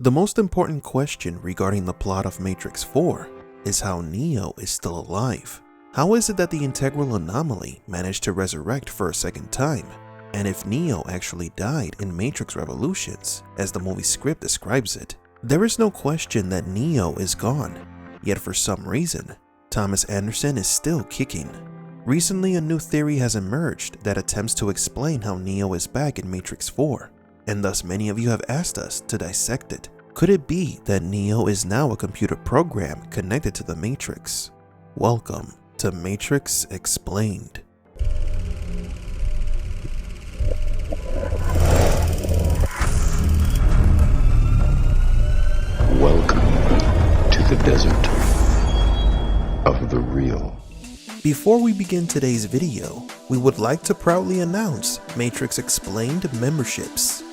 The most important question regarding the plot of Matrix 4 is how Neo is still alive. How is it that the integral anomaly managed to resurrect for a second time? And if Neo actually died in Matrix Revolutions, as the movie script describes it? There is no question that Neo is gone, yet for some reason, Thomas Anderson is still kicking. Recently, a new theory has emerged that attempts to explain how Neo is back in Matrix 4, and thus many of you have asked us to dissect it. Could it be that Neo is now a computer program connected to the Matrix? Welcome to Matrix Explained. Welcome to the desert of the real. Before we begin today's video, we would like to proudly announce Matrix Explained memberships.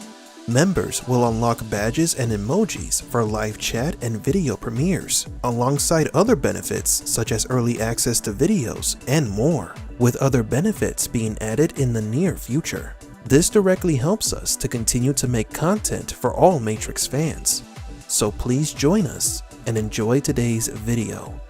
Members will unlock badges and emojis for live chat and video premieres, alongside other benefits such as early access to videos and more, with other benefits being added in the near future. This directly helps us to continue to make content for all Matrix fans. So please join us and enjoy today's video.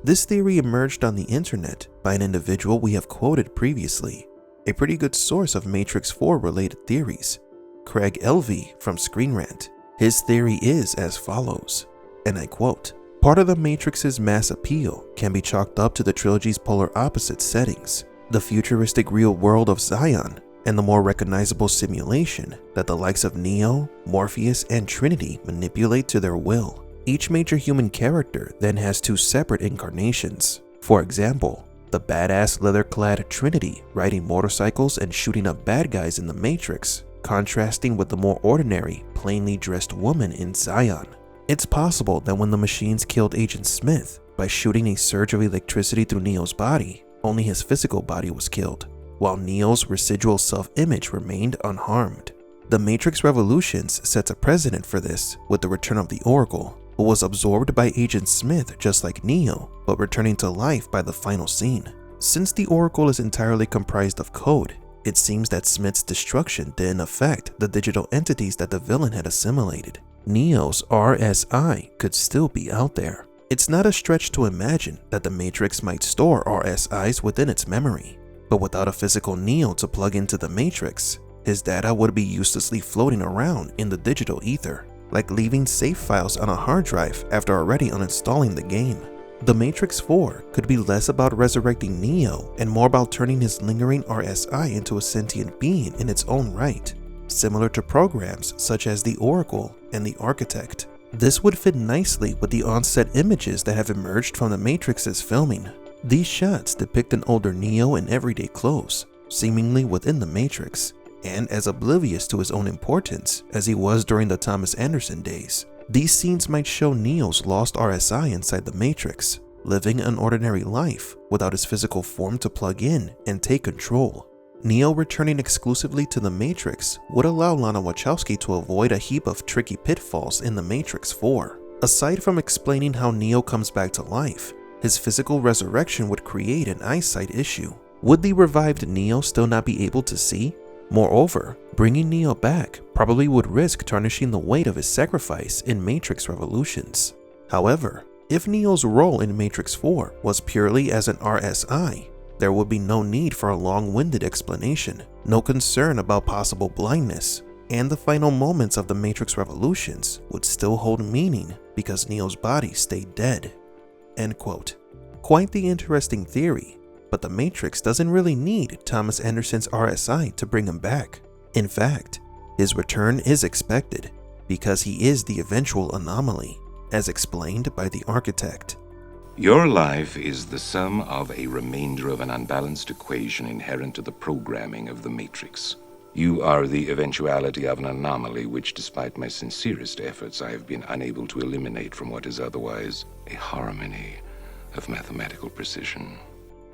This theory emerged on the internet by an individual we have quoted previously, a pretty good source of Matrix 4 related theories, Kael Edmond from Screen Rant. His theory is as follows, and I quote, "Part of the Matrix's mass appeal can be chalked up to the trilogy's polar opposite settings, the futuristic real world of Zion, and the more recognizable simulation that the likes of Neo, Morpheus, and Trinity manipulate to their will. Each major human character then has two separate incarnations. For example, the badass leather-clad Trinity riding motorcycles and shooting up bad guys in the Matrix, contrasting with the more ordinary, plainly dressed woman in Zion. It's possible that when the machines killed Agent Smith by shooting a surge of electricity through Neo's body, only his physical body was killed, while Neo's residual self-image remained unharmed. The Matrix Revolutions sets a precedent for this with the return of the Oracle, who was absorbed by Agent Smith just like Neo, but returning to life by the final scene. Since the Oracle is entirely comprised of code, it seems that Smith's destruction didn't affect the digital entities that the villain had assimilated. Neo's RSI could still be out there. It's not a stretch to imagine that the Matrix might store RSIs within its memory, but without a physical Neo to plug into the Matrix, his data would be uselessly floating around in the digital ether, like leaving save files on a hard drive after already uninstalling the game. The Matrix 4 could be less about resurrecting Neo and more about turning his lingering RSI into a sentient being in its own right, similar to programs such as the Oracle and the Architect. This would fit nicely with the on-set images that have emerged from the Matrix's filming. These shots depict an older Neo in everyday clothes, seemingly within the Matrix, and as oblivious to his own importance as he was during the Thomas Anderson days. These scenes might show Neo's lost RSI inside the Matrix, living an ordinary life without his physical form to plug in and take control. Neo returning exclusively to the Matrix would allow Lana Wachowski to avoid a heap of tricky pitfalls in the Matrix 4. Aside from explaining how Neo comes back to life, his physical resurrection would create an eyesight issue. Would the revived Neo still not be able to see? Moreover, bringing Neo back probably would risk tarnishing the weight of his sacrifice in Matrix Revolutions. However, if Neo's role in Matrix 4 was purely as an RSI, there would be no need for a long-winded explanation, no concern about possible blindness, and the final moments of the Matrix Revolutions would still hold meaning because Neo's body stayed dead." End quote. Quite the interesting theory. But the Matrix doesn't really need Thomas Anderson's RSI to bring him back. In fact, his return is expected because he is the eventual anomaly, as explained by the Architect. Your life is the sum of a remainder of an unbalanced equation inherent to the programming of the Matrix. You are the eventuality of an anomaly which, despite my sincerest efforts, I have been unable to eliminate from what is otherwise a harmony of mathematical precision.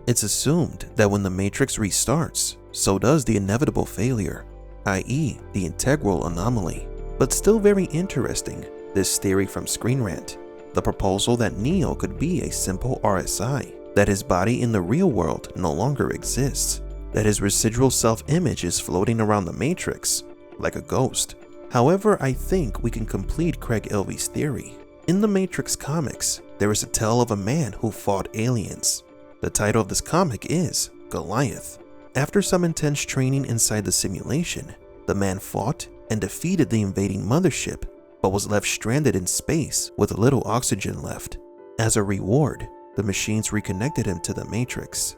It's assumed that when the Matrix restarts, so does the inevitable failure, i.e. the integral anomaly. But still very interesting, this theory from Screen Rant, the proposal that Neo could be a simple RSI, that his body in the real world no longer exists, that his residual self-image is floating around the Matrix like a ghost. However, I think we can complete Craig Ilvey's theory. In the Matrix comics, there is a tale of a man who fought aliens. The title of this comic is Goliath. After some intense training inside the simulation, the man fought and defeated the invading mothership, but was left stranded in space with little oxygen left. As a reward, the machines reconnected him to the Matrix.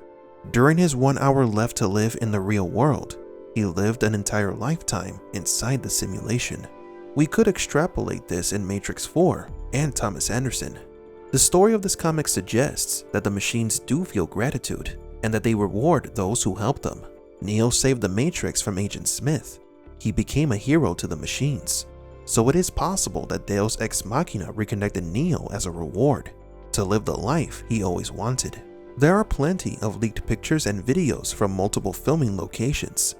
During his 1 hour left to live in the real world, he lived an entire lifetime inside the simulation. We could extrapolate this in Matrix 4 and Thomas Anderson. The story of this comic suggests that the machines do feel gratitude and that they reward those who help them. Neo saved the Matrix from Agent Smith. He became a hero to the machines. So it is possible that Deus Ex Machina reconnected Neo as a reward to live the life he always wanted. There are plenty of leaked pictures and videos from multiple filming locations.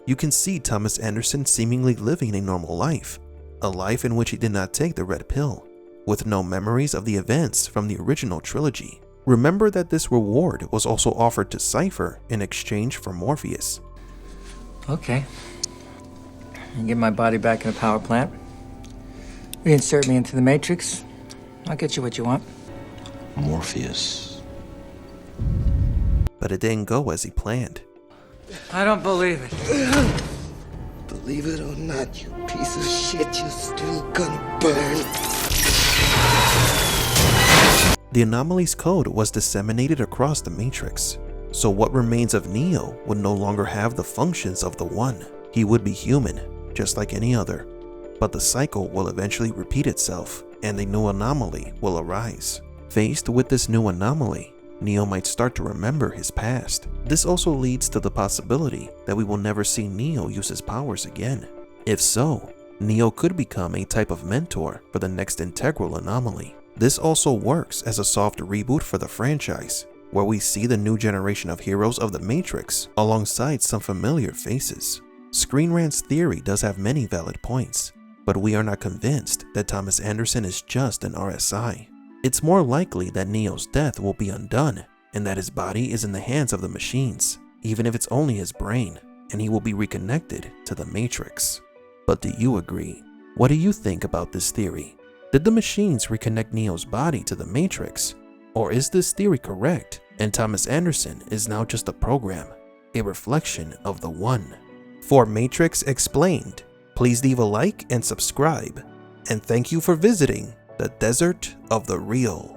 You can see Thomas Anderson seemingly living a normal life, a life in which he did not take the red pill, with no memories of the events from the original trilogy. Remember that this reward was also offered to Cypher in exchange for Morpheus. Okay. You get my body back in the power plant. Reinsert me into the Matrix. I'll get you what you want. Morpheus. But it didn't go as he planned. I don't believe it. Believe it or not, you piece of shit, you're still gonna burn. The Anomaly's code was disseminated across the Matrix, so what remains of Neo would no longer have the functions of the One. He would be human, just like any other, but the cycle will eventually repeat itself and a new anomaly will arise. Faced with this new anomaly, Neo might start to remember his past. This also leads to the possibility that we will never see Neo use his powers again. If so, Neo could become a type of mentor for the next integral anomaly. This also works as a soft reboot for the franchise, where we see the new generation of heroes of the Matrix alongside some familiar faces. Screen Rant's theory does have many valid points, but we are not convinced that Thomas Anderson is just an RSI. It's more likely that Neo's death will be undone and that his body is in the hands of the machines, even if it's only his brain, and he will be reconnected to the Matrix. But do you agree? What do you think about this theory? Did the machines reconnect Neo's body to the Matrix? Or is this theory correct and Thomas Anderson is now just a program, a reflection of the One? For Matrix Explained, please leave a like and subscribe. And thank you for visiting the Desert of the Real.